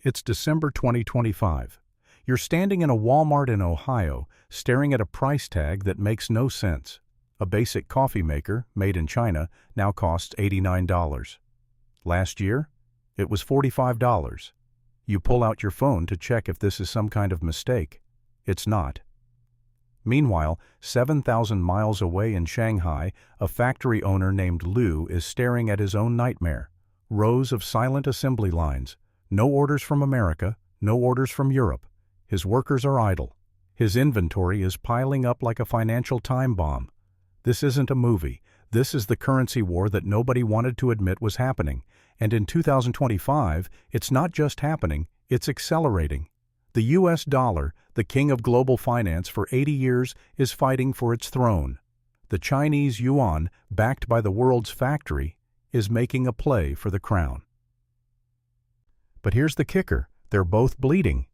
it's December 2025. You're standing in a Walmart in Ohio, staring at a price tag that makes no sense. A basic coffee maker, made in China, now costs $89. Last year, it was $45. You pull out your phone to check if this is some kind of mistake. It's not. Meanwhile, 7,000 miles away in Shanghai, a factory owner named Liu is staring at his own nightmare. Rows of silent assembly lines. No orders from America, no orders from Europe. His workers are idle. His inventory is piling up like a financial time bomb. This isn't a movie. This is the currency war that nobody wanted to admit was happening. And in 2025, it's not just happening, it's accelerating. The US dollar, the king of global finance for 80 years, is fighting for its throne. The Chinese yuan, backed by the world's factory, is making a play for the crown. But here's the kicker, they're both bleeding.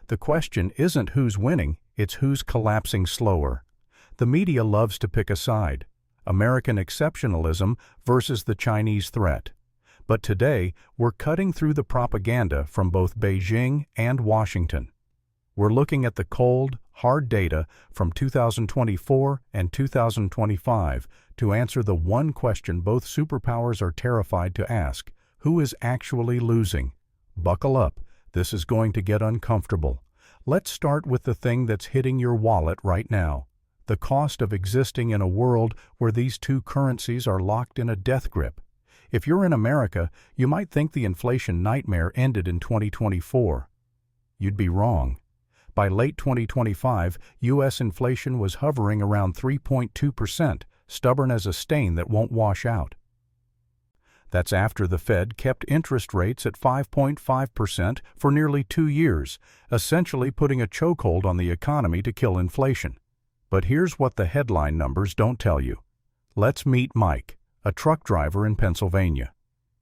The question isn't who's winning, it's who's collapsing slower. The media loves to pick a side. American exceptionalism versus the Chinese threat. But today, we're cutting through the propaganda from both Beijing and Washington. We're looking at the cold, hard data from 2024 and 2025 to answer the one question both superpowers are terrified to ask: who is actually losing? Buckle up, this is going to get uncomfortable. Let's start with the thing that's hitting your wallet right now. The cost of existing in a world where these two currencies are locked in a death grip. If you're in America, you might think the inflation nightmare ended in 2024. You'd be wrong. By late 2025, U.S. inflation was hovering around 3.2%, stubborn as a stain that won't wash out. That's after the Fed kept interest rates at 5.5% for nearly 2 years, essentially putting a chokehold on the economy to kill inflation. But here's what the headline numbers don't tell you. Let's meet Mike, a truck driver in Pennsylvania.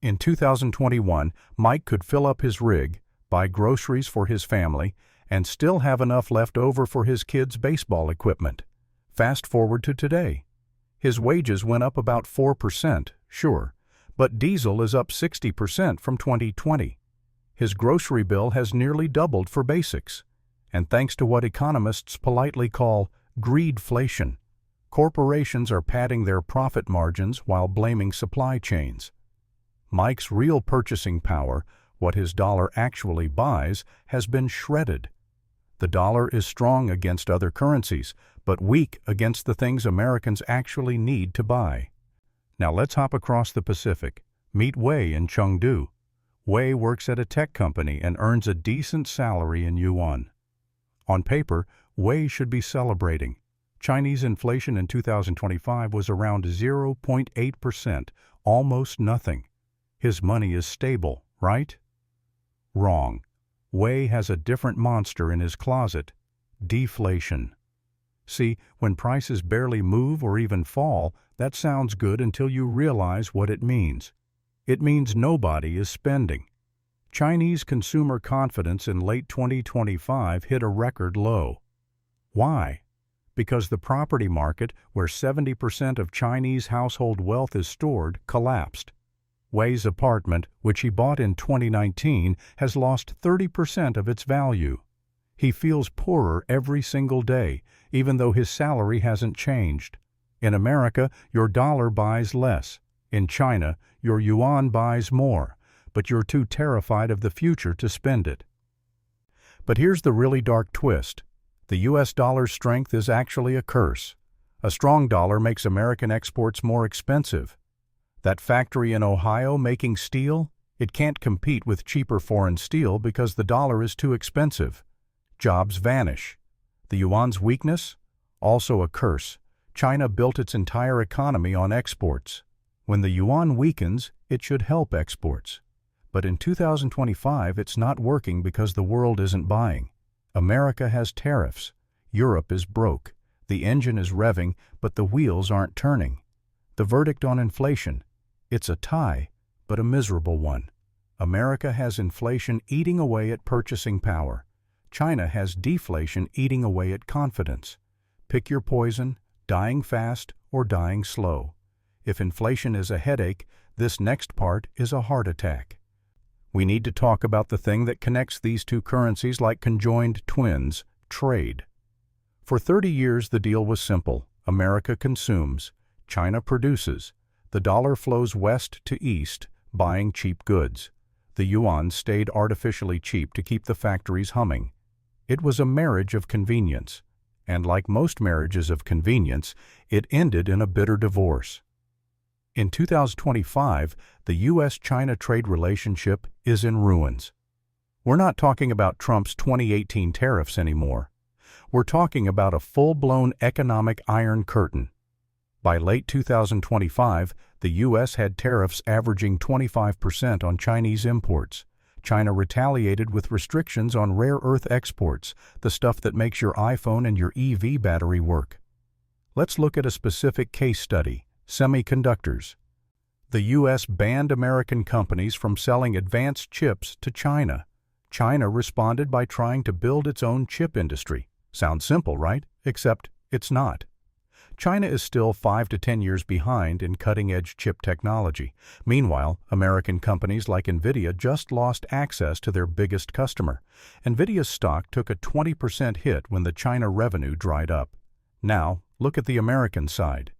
In 2021, Mike could fill up his rig, buy groceries for his family, and still have enough left over for his kids' baseball equipment. Fast forward to today. His wages went up about 4%, sure, but diesel is up 60% from 2020. His grocery bill has nearly doubled for basics. And thanks to what economists politely call greedflation, corporations are padding their profit margins while blaming supply chains. Mike's real purchasing power, what his dollar actually buys, has been shredded. The dollar is strong against other currencies, but weak against the things Americans actually need to buy. Now let's hop across the Pacific. Meet Wei in Chengdu. Wei works at a tech company and earns a decent salary in yuan. On paper, Wei should be celebrating. Chinese inflation in 2025 was around 0.8%, almost nothing. His money is stable, right? Wrong. Wei has a different monster in his closet: deflation. See, when prices barely move or even fall, that sounds good until you realize what it means. It means nobody is spending. Chinese consumer confidence in late 2025 hit a record low. Why? Because the property market, where 70% of Chinese household wealth is stored, collapsed. Wei's apartment, which he bought in 2019, has lost 30% of its value. He feels poorer every single day, even though his salary hasn't changed. In America, your dollar buys less. In China, your yuan buys more, but you're too terrified of the future to spend it. But here's the really dark twist. The US dollar's strength is actually a curse. A strong dollar makes American exports more expensive. That factory in Ohio making steel, it can't compete with cheaper foreign steel because the dollar is too expensive. Jobs vanish. The yuan's weakness? Also a curse. China built its entire economy on exports. When the yuan weakens, it should help exports. But in 2025, it's not working because the world isn't buying. America has tariffs. Europe is broke. The engine is revving, but the wheels aren't turning. The verdict on inflation: it's a tie, but a miserable one. America has inflation eating away at purchasing power. China has deflation eating away at confidence. Pick your poison, dying fast or dying slow. If inflation is a headache, this next part is a heart attack. We need to talk about the thing that connects these two currencies like conjoined twins: trade. For 30 years, the deal was simple. America consumes, China produces. The dollar flows west to east, buying cheap goods. The yuan stayed artificially cheap to keep the factories humming. It was a marriage of convenience. And like most marriages of convenience, it ended in a bitter divorce. In 2025, the U.S.-China trade relationship is in ruins. We're not talking about Trump's 2018 tariffs anymore. We're talking about a full-blown economic iron curtain. By late 2025, the U.S. had tariffs averaging 25% on Chinese imports. China retaliated with restrictions on rare earth exports, the stuff that makes your iPhone and your EV battery work. Let's look at a specific case study: semiconductors. The U.S. banned American companies from selling advanced chips to China. China responded by trying to build its own chip industry. Sounds simple, right? Except it's not. China is still 5 to 10 years behind in cutting-edge chip technology. Meanwhile, American companies like NVIDIA just lost access to their biggest customer. NVIDIA's stock took a 20% hit when the China revenue dried up. Now, look at the American side.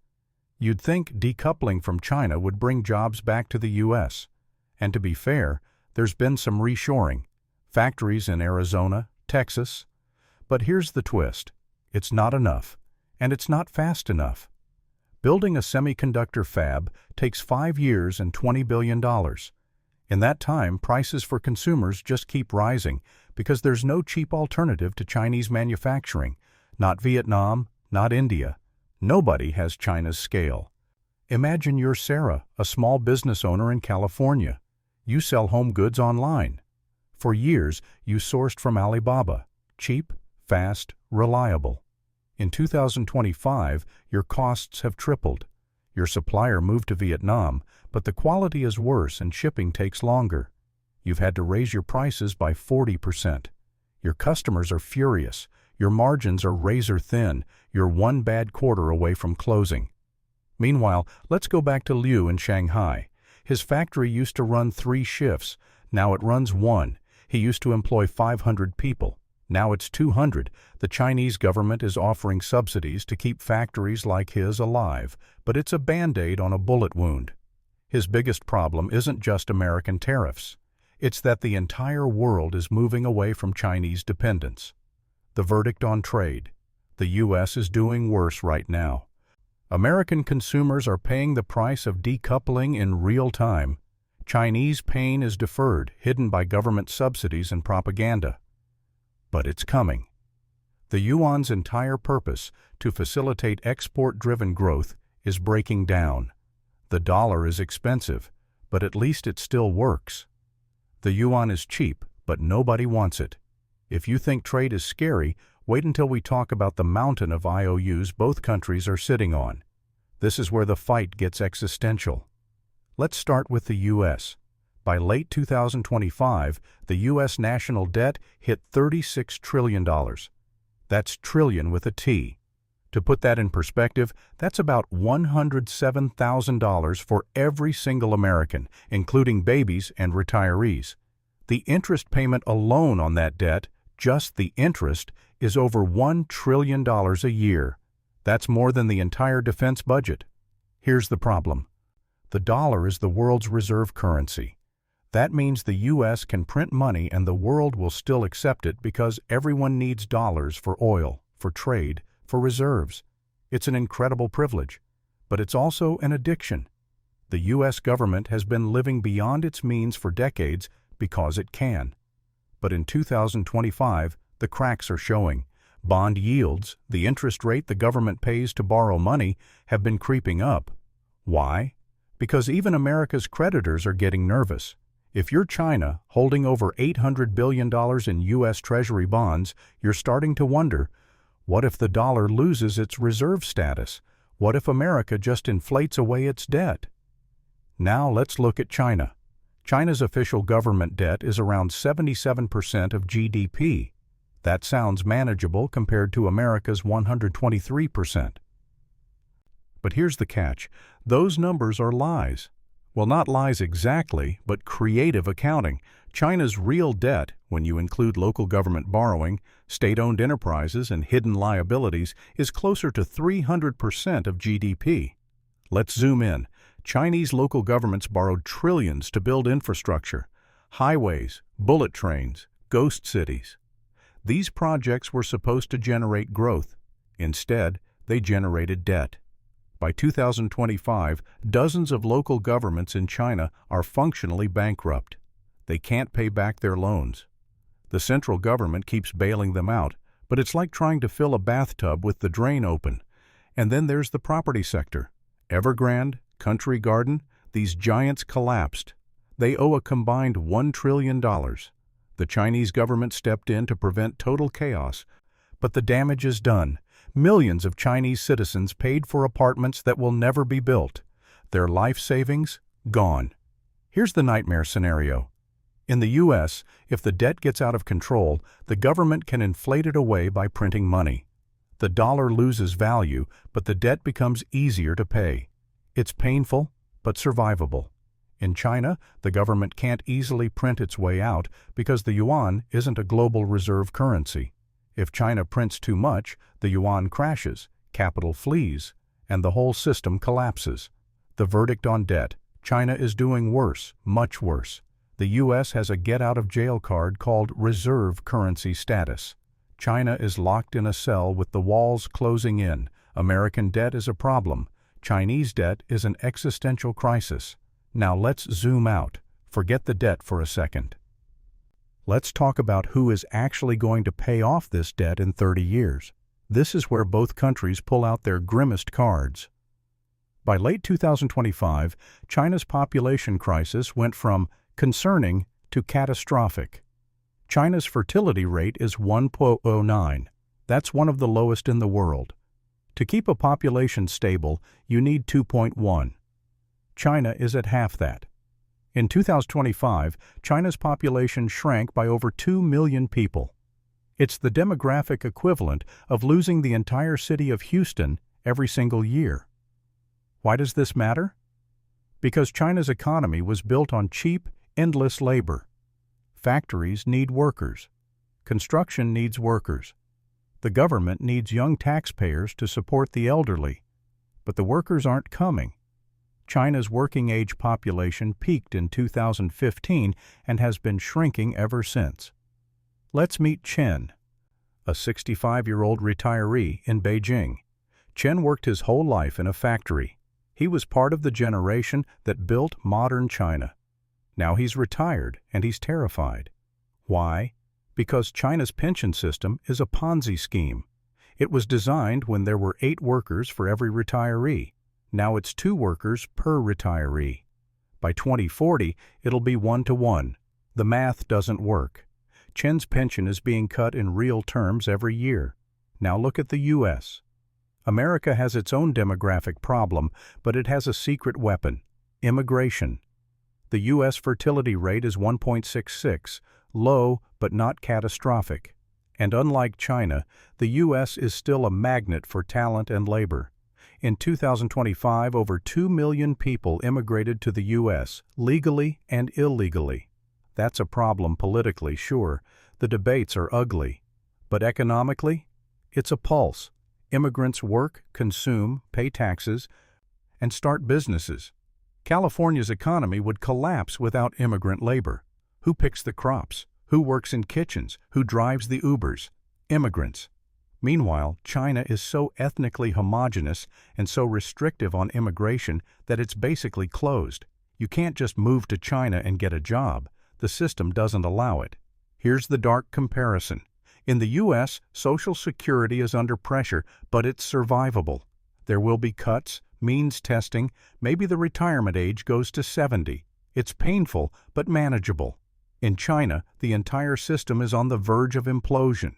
You'd think decoupling from China would bring jobs back to the U.S. And to be fair, there's been some reshoring. Factories in Arizona, Texas. But here's the twist. It's not enough. And it's not fast enough. Building a semiconductor fab takes 5 years and $20 billion. In that time, prices for consumers just keep rising because there's no cheap alternative to Chinese manufacturing. Not Vietnam, not India. Nobody has China's scale. Imagine you're Sarah, a small business owner in California. You sell home goods online. For years, you sourced from Alibaba. Cheap, fast, reliable. In 2025, your costs have tripled. Your supplier moved to Vietnam, but the quality is worse and shipping takes longer. You've had to raise your prices by 40%. Your customers are furious. Your margins are razor thin. You're one bad quarter away from closing. Meanwhile, let's go back to Liu in Shanghai. His factory used to run 3 shifts. Now it runs 1. He used to employ 500 people. Now it's 200. The Chinese government is offering subsidies to keep factories like his alive, but it's a Band-Aid on a bullet wound. His biggest problem isn't just American tariffs. It's that the entire world is moving away from Chinese dependence. The verdict on trade. The U.S. is doing worse right now. American consumers are paying the price of decoupling in real time. Chinese pain is deferred, hidden by government subsidies and propaganda. But it's coming. The yuan's entire purpose, to facilitate export-driven growth, is breaking down. The dollar is expensive, but at least it still works. The yuan is cheap, but nobody wants it. If you think trade is scary, wait until we talk about the mountain of IOUs both countries are sitting on. This is where the fight gets existential. Let's start with the U.S. By late 2025, the U.S. national debt hit $36 trillion. That's trillion with a T. To put that in perspective, that's about $107,000 for every single American, including babies and retirees. The interest payment alone on that debt, just the interest, is over $1 trillion a year. That's more than the entire defense budget. Here's the problem. The dollar is the world's reserve currency. That means the U.S. can print money and the world will still accept it because everyone needs dollars for oil, for trade, for reserves. It's an incredible privilege, but it's also an addiction. The U.S. government has been living beyond its means for decades because it can. But in 2025, the cracks are showing. Bond yields, the interest rate the government pays to borrow money, have been creeping up. Why? Because even America's creditors are getting nervous. If you're China, holding over $800 billion in U.S. Treasury bonds, you're starting to wonder, what if the dollar loses its reserve status? What if America just inflates away its debt? Now let's look at China. China's official government debt is around 77% of GDP. That sounds manageable compared to America's 123%. But here's the catch. Those numbers are lies. Well, not lies exactly, but creative accounting. China's real debt, when you include local government borrowing, state-owned enterprises, and hidden liabilities, is closer to 300% of GDP. Let's zoom in. Chinese local governments borrowed trillions to build infrastructure, highways, bullet trains, ghost cities. These projects were supposed to generate growth. Instead, they generated debt. By 2025, dozens of local governments in China are functionally bankrupt. They can't pay back their loans. The central government keeps bailing them out, but it's like trying to fill a bathtub with the drain open. And then there's the property sector. Evergrande, Country Garden, these giants collapsed. They owe a combined $1 trillion. The Chinese government stepped in to prevent total chaos, but the damage is done. Millions of Chinese citizens paid for apartments that will never be built. Their life savings, gone. Here's the nightmare scenario. In the U.S., if the debt gets out of control, the government can inflate it away by printing money. The dollar loses value, but the debt becomes easier to pay. It's painful, but survivable. In China, the government can't easily print its way out because the yuan isn't a global reserve currency. If China prints too much, the yuan crashes, capital flees, and the whole system collapses. The verdict on debt: China is doing worse, much worse. The U.S. has a get-out-of-jail card called reserve currency status. China is locked in a cell with the walls closing in. American debt is a problem. Chinese debt is an existential crisis. Now let's zoom out. Forget the debt for a second. Let's talk about who is actually going to pay off this debt in 30 years. This is where both countries pull out their grimmest cards. By late 2025, China's population crisis went from concerning to catastrophic. China's fertility rate is 1.09. That's one of the lowest in the world. To keep a population stable, you need 2.1. China is at half that. In 2025, China's population shrank by over 2 million people. It's the demographic equivalent of losing the entire city of Houston every single year. Why does this matter? Because China's economy was built on cheap, endless labor. Factories need workers. Construction needs workers. The government needs young taxpayers to support the elderly. But the workers aren't coming. China's working-age population peaked in 2015 and has been shrinking ever since. Let's meet Chen, a 65-year-old retiree in Beijing. Chen worked his whole life in a factory. He was part of the generation that built modern China. Now he's retired and he's terrified. Why? Because China's pension system is a Ponzi scheme. It was designed when there were 8 workers for every retiree. Now it's 2 workers per retiree. By 2040, it'll be 1-to-1. The math doesn't work. Chen's pension is being cut in real terms every year. Now look at the U.S. America has its own demographic problem, but it has a secret weapon: immigration. The U.S. fertility rate is 1.66, low but not catastrophic. And unlike China, the U.S. is still a magnet for talent and labor. In 2025, over 2 million people immigrated to the U.S., legally and illegally. That's a problem politically, sure. The debates are ugly. But economically, it's a pulse. Immigrants work, consume, pay taxes, and start businesses. California's economy would collapse without immigrant labor. Who picks the crops? Who works in kitchens? Who drives the Ubers? Immigrants. Meanwhile, China is so ethnically homogeneous and so restrictive on immigration that it's basically closed. You can't just move to China and get a job. The system doesn't allow it. Here's the dark comparison. In the U.S., Social Security is under pressure, but it's survivable. There will be cuts, means testing, maybe the retirement age goes to 70. It's painful, but manageable. In China, the entire system is on the verge of implosion.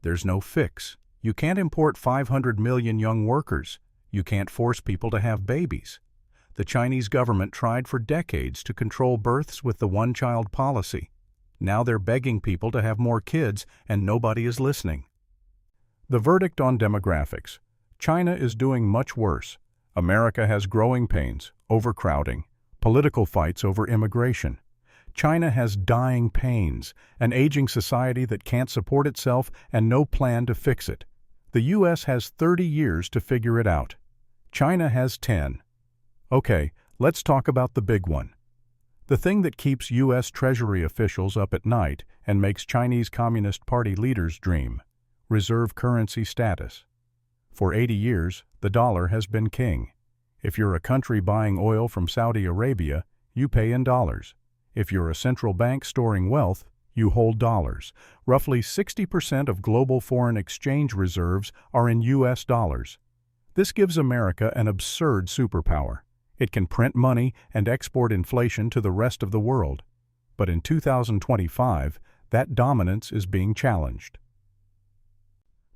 There's no fix. You can't import 500 million young workers. You can't force people to have babies. The Chinese government tried for decades to control births with the one-child policy. Now they're begging people to have more kids, and nobody is listening. The verdict on demographics: China is doing much worse. America has growing pains, overcrowding, political fights over immigration. China has dying pains, an aging society that can't support itself and no plan to fix it. The U.S. has 30 years to figure it out. China has 10. Okay, let's talk about the big one. The thing that keeps U.S. Treasury officials up at night and makes Chinese Communist Party leaders dream: reserve currency status. For 80 years, the dollar has been king. If you're a country buying oil from Saudi Arabia, you pay in dollars. If you're a central bank storing wealth, you hold dollars. Roughly 60% of global foreign exchange reserves are in U.S. dollars. This gives America an absurd superpower. It can print money and export inflation to the rest of the world. But in 2025, that dominance is being challenged.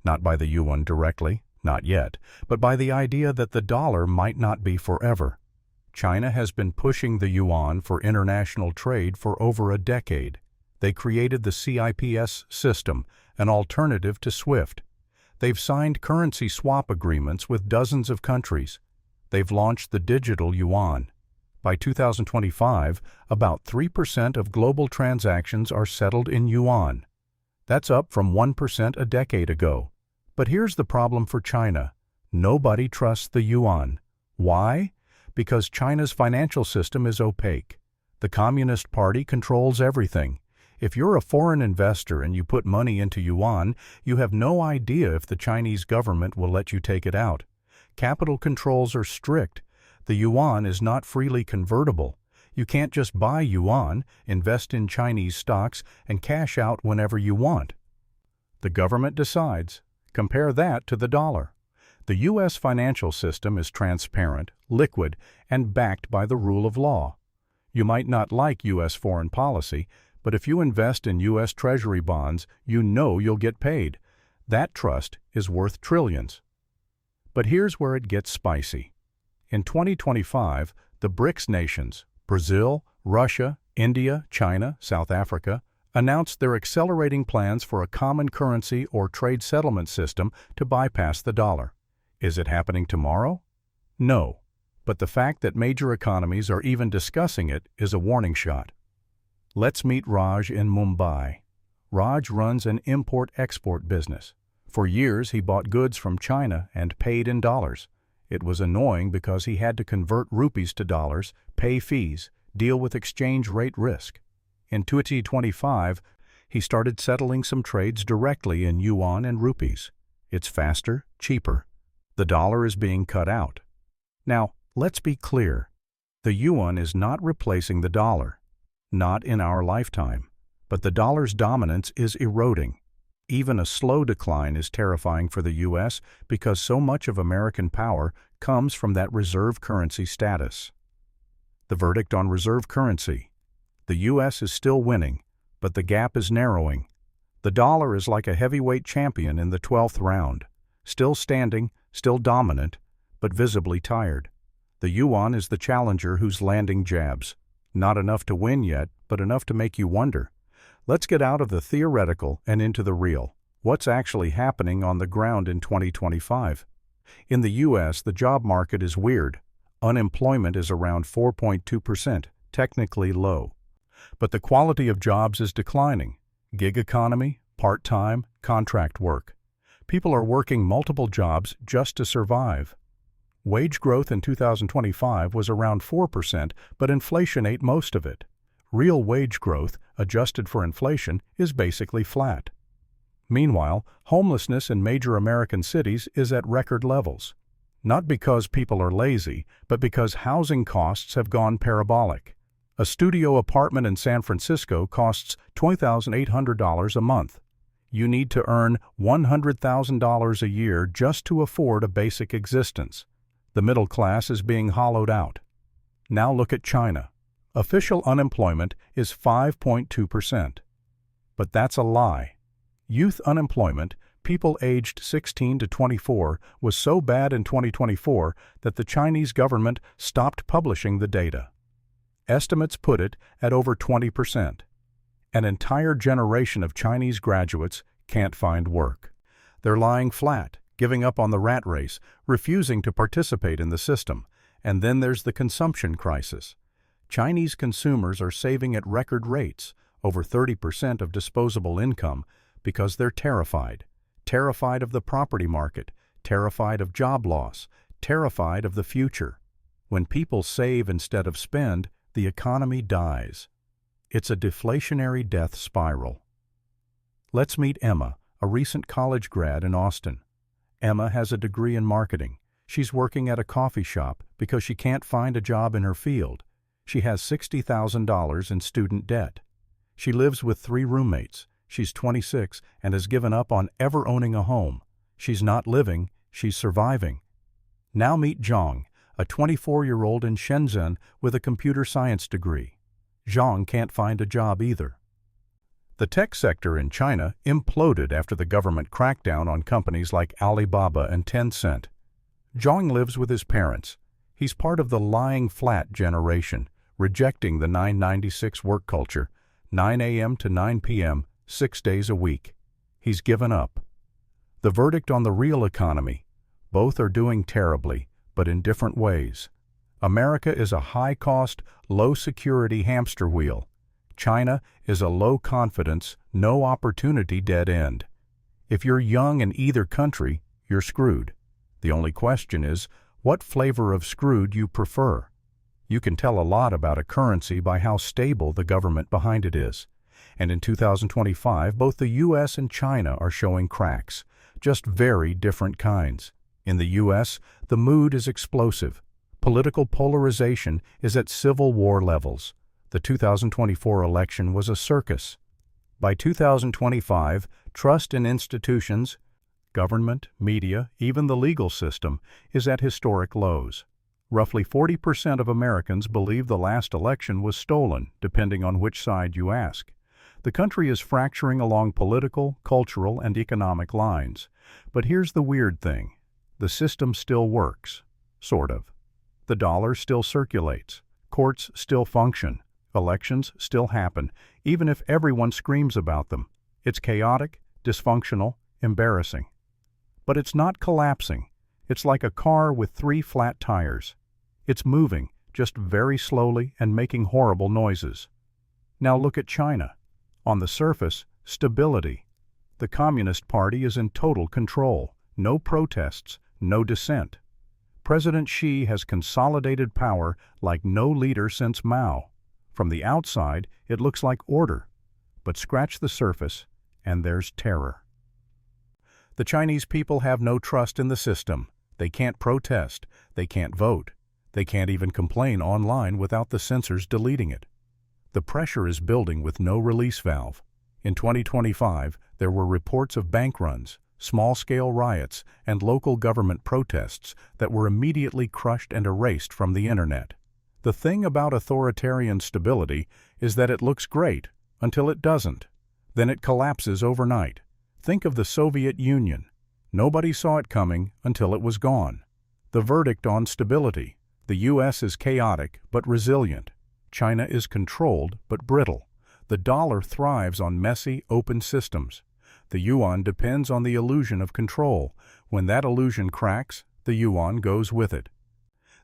Not by the Yuan directly, not yet, but by the idea that the dollar might not be forever. China has been pushing the yuan for international trade for over a decade. They created the CIPS system, an alternative to SWIFT. They've signed currency swap agreements with dozens of countries. They've launched the digital yuan. By 2025, about 3% of global transactions are settled in yuan. That's up from 1% a decade ago. But here's the problem for China. Nobody trusts the yuan. Why? Because China's financial system is opaque. The Communist Party controls everything. If you're a foreign investor and you put money into yuan, you have no idea if the Chinese government will let you take it out. Capital controls are strict. The yuan is not freely convertible. You can't just buy yuan, invest in Chinese stocks, and cash out whenever you want. The government decides. Compare that to the dollar. The U.S. financial system is transparent, liquid, and backed by the rule of law. You might not like U.S. foreign policy, but if you invest in U.S. Treasury bonds, you know you'll get paid. That trust is worth trillions. But here's where it gets spicy. In 2025, the BRICS nations, Brazil, Russia, India, China, South Africa, announced they're accelerating plans for a common currency or trade settlement system to bypass the dollar. Is it happening tomorrow? No. But the fact that major economies are even discussing it is a warning shot. Let's meet Raj in Mumbai. Raj runs an import-export business. For years, he bought goods from China and paid in dollars. It was annoying because he had to convert rupees to dollars, pay fees, deal with exchange rate risk. In 2025, he started settling some trades directly in yuan and rupees. It's faster, cheaper. The dollar is being cut out. Now, let's be clear. The yuan is not replacing the dollar. Not in our lifetime. But the dollar's dominance is eroding. Even a slow decline is terrifying for the U.S. because so much of American power comes from that reserve currency status. The verdict on reserve currency. The U.S. is still winning, but the gap is narrowing. The dollar is like a heavyweight champion in the 12th round. Still standing, still dominant, but visibly tired. The yuan is the challenger who's landing jabs. Not enough to win yet, but enough to make you wonder. Let's get out of the theoretical and into the real. What's actually happening on the ground in 2025? In the U.S., the job market is weird. Unemployment is around 4.2%, technically low. But the quality of jobs is declining. Gig economy, part-time, contract work. People are working multiple jobs just to survive. Wage growth in 2025 was around 4%, but inflation ate most of it. Real wage growth, adjusted for inflation, is basically flat. Meanwhile, homelessness in major American cities is at record levels. Not because people are lazy, but because housing costs have gone parabolic. A studio apartment in San Francisco costs $20,800 a month. You need to earn $100,000 a year just to afford a basic existence. The middle class is being hollowed out. Now look at China. Official unemployment is 5.2%. But that's a lie. Youth unemployment, people aged 16 to 24, was so bad in 2024 that the Chinese government stopped publishing the data. Estimates put it at over 20%. An entire generation of Chinese graduates can't find work. They're lying flat, giving up on the rat race, refusing to participate in the system. And then there's the consumption crisis. Chinese consumers are saving at record rates, over 30% of disposable income, because they're terrified. Terrified of the property market, terrified of job loss, terrified of the future. When people save instead of spend, the economy dies. It's a deflationary death spiral. Let's meet Emma, a recent college grad in Austin. Emma has a degree in marketing. She's working at a coffee shop because she can't find a job in her field. She has $60,000 in student debt. She lives with 3 roommates. She's 26 and has given up on ever owning a home. She's not living, she's surviving. Now meet Zhang, a 24-year-old in Shenzhen with a computer science degree. Zhang can't find a job either. The tech sector in China imploded after the government crackdown on companies like Alibaba and Tencent. Zhang lives with his parents. He's part of the lying flat generation, rejecting the 996 work culture, 9 a.m. to 9 p.m., 6 days a week. He's given up. The verdict on the real economy: both are doing terribly, but in different ways. America is a high-cost, low-security hamster wheel. China is a low-confidence, no-opportunity dead end. If you're young in either country, you're screwed. The only question is, what flavor of screwed you prefer. You can tell a lot about a currency by how stable the government behind it is. And in 2025, both the U.S. and China are showing cracks, just very different kinds. In the U.S., the mood is explosive. Political polarization is at Civil War levels. The 2024 election was a circus. By 2025, trust in institutions, government, media, even the legal system, is at historic lows. Roughly 40% of Americans believe the last election was stolen, depending on which side you ask. The country is fracturing along political, cultural, and economic lines. But here's the weird thing. The system still works. Sort of. The dollar still circulates. Courts still function. Elections still happen, even if everyone screams about them. It's chaotic, dysfunctional, embarrassing. But it's not collapsing. It's like a car with 3 flat tires. It's moving, just very slowly and making horrible noises. Now look at China. On the surface, stability. The Communist Party is in total control. No protests, no dissent. President Xi has consolidated power like no leader since Mao. From the outside, it looks like order. But scratch the surface, and there's terror. The Chinese people have no trust in the system. They can't protest. They can't vote. They can't even complain online without the censors deleting it. The pressure is building with no release valve. In 2025, there were reports of bank runs, small-scale riots, and local government protests that were immediately crushed and erased from the internet. The thing about authoritarian stability is that it looks great until it doesn't. Then it collapses overnight. Think of the Soviet Union. Nobody saw it coming until it was gone. The verdict on stability: the U.S. is chaotic but resilient. China is controlled but brittle. The dollar thrives on messy, open systems. The yuan depends on the illusion of control. When that illusion cracks, the yuan goes with it.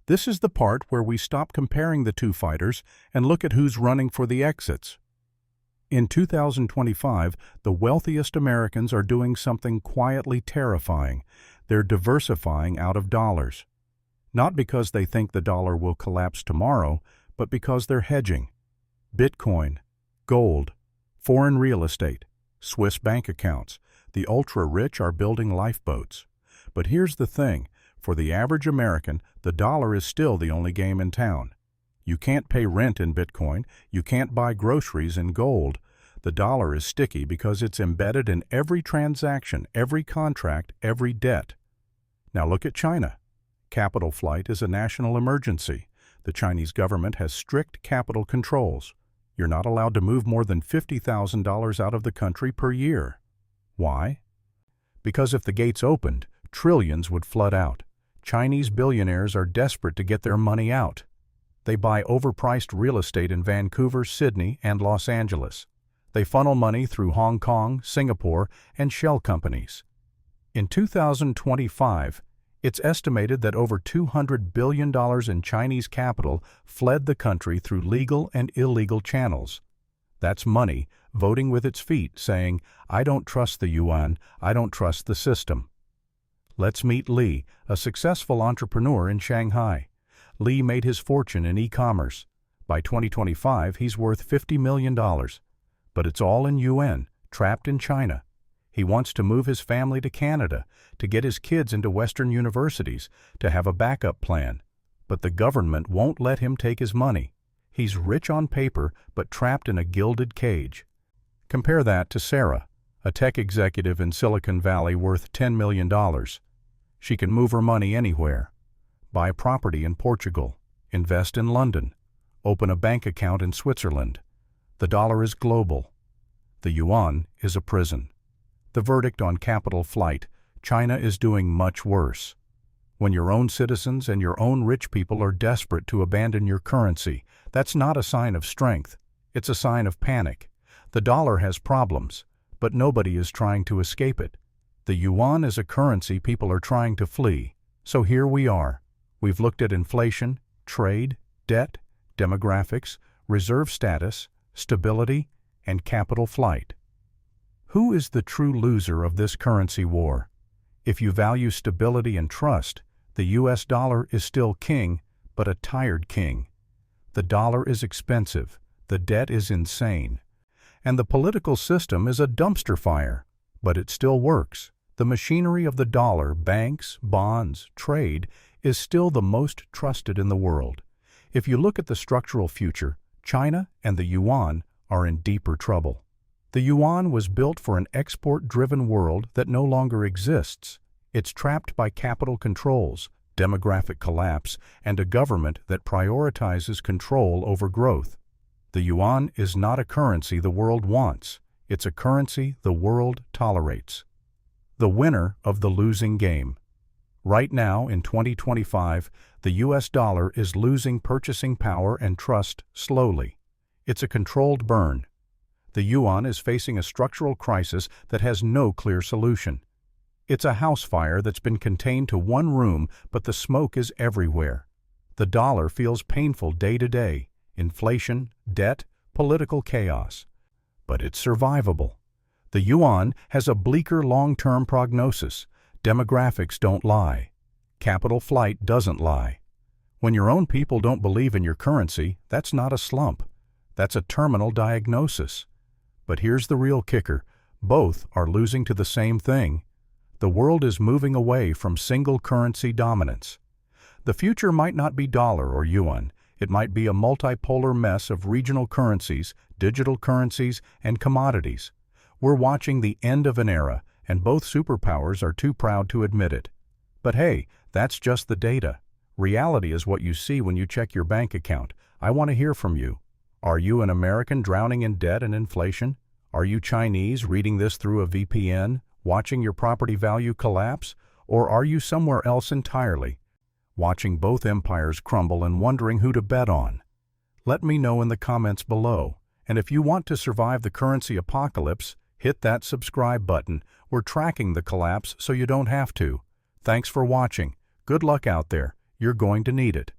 This is the part where we stop comparing the two fighters and look at who's running for the exits. In 2025, the wealthiest Americans are doing something quietly terrifying. They're diversifying out of dollars. Not because they think the dollar will collapse tomorrow, but because they're hedging. Bitcoin, gold, foreign real estate, Swiss bank accounts. The ultra-rich are building lifeboats. But here's the thing. For the average American, the dollar is still the only game in town. You can't pay rent in Bitcoin. You can't buy groceries in gold. The dollar is sticky because it's embedded in every transaction, every contract, every debt. Now look at China. Capital flight is a national emergency. The Chinese government has strict capital controls. You're not allowed to move more than $50,000 out of the country per year. Why? Because if the gates opened, trillions would flood out. Chinese billionaires are desperate to get their money out. They buy overpriced real estate in Vancouver, Sydney, and Los Angeles. They funnel money through Hong Kong, Singapore, and shell companies. In 2025, It's estimated that over $200 billion in Chinese capital fled the country through legal and illegal channels. That's money voting with its feet, saying, "I don't trust the yuan, I don't trust the system." Let's meet Li, a successful entrepreneur in Shanghai. Li made his fortune in e-commerce. By 2025, he's worth $50 million. But it's all in yuan, trapped in China. He wants to move his family to Canada, to get his kids into Western universities, to have a backup plan. But the government won't let him take his money. He's rich on paper, but trapped in a gilded cage. Compare that to Sarah, a tech executive in Silicon Valley worth $10 million. She can move her money anywhere. Buy property in Portugal, invest in London, open a bank account in Switzerland. The dollar is global. The yuan is a prison. The verdict on capital flight: China is doing much worse. When your own citizens and your own rich people are desperate to abandon your currency, that's not a sign of strength. It's a sign of panic. The dollar has problems, but nobody is trying to escape it. The yuan is a currency people are trying to flee. So here we are. We've looked at inflation, trade, debt, demographics, reserve status, stability, and capital flight. Who is the true loser of this currency war? If you value stability and trust, the US dollar is still king, but a tired king. The dollar is expensive, the debt is insane, and the political system is a dumpster fire, but it still works. The machinery of the dollar, banks, bonds, trade, is still the most trusted in the world. If you look at the structural future, China and the yuan are in deeper trouble. The yuan was built for an export-driven world that no longer exists. It's trapped by capital controls, demographic collapse, and a government that prioritizes control over growth. The yuan is not a currency the world wants. It's a currency the world tolerates. The winner of the losing game. Right now, in 2025, the US dollar is losing purchasing power and trust slowly. It's a controlled burn. The yuan is facing a structural crisis that has no clear solution. It's a house fire that's been contained to one room, but the smoke is everywhere. The dollar feels painful day to day: inflation, debt, political chaos. But it's survivable. The yuan has a bleaker long-term prognosis. Demographics don't lie. Capital flight doesn't lie. When your own people don't believe in your currency, that's not a slump. That's a terminal diagnosis. But here's the real kicker. Both are losing to the same thing. The world is moving away from single currency dominance. The future might not be dollar or yuan. It might be a multipolar mess of regional currencies, digital currencies, and commodities. We're watching the end of an era, and both superpowers are too proud to admit it. But hey, that's just the data. Reality is what you see when you check your bank account. I want to hear from you. Are you an American drowning in debt and inflation? Are you Chinese reading this through a VPN, watching your property value collapse? Or are you somewhere else entirely, watching both empires crumble and wondering who to bet on? Let me know in the comments below. And if you want to survive the currency apocalypse, hit that subscribe button. We're tracking the collapse so you don't have to. Thanks for watching. Good luck out there. You're going to need it.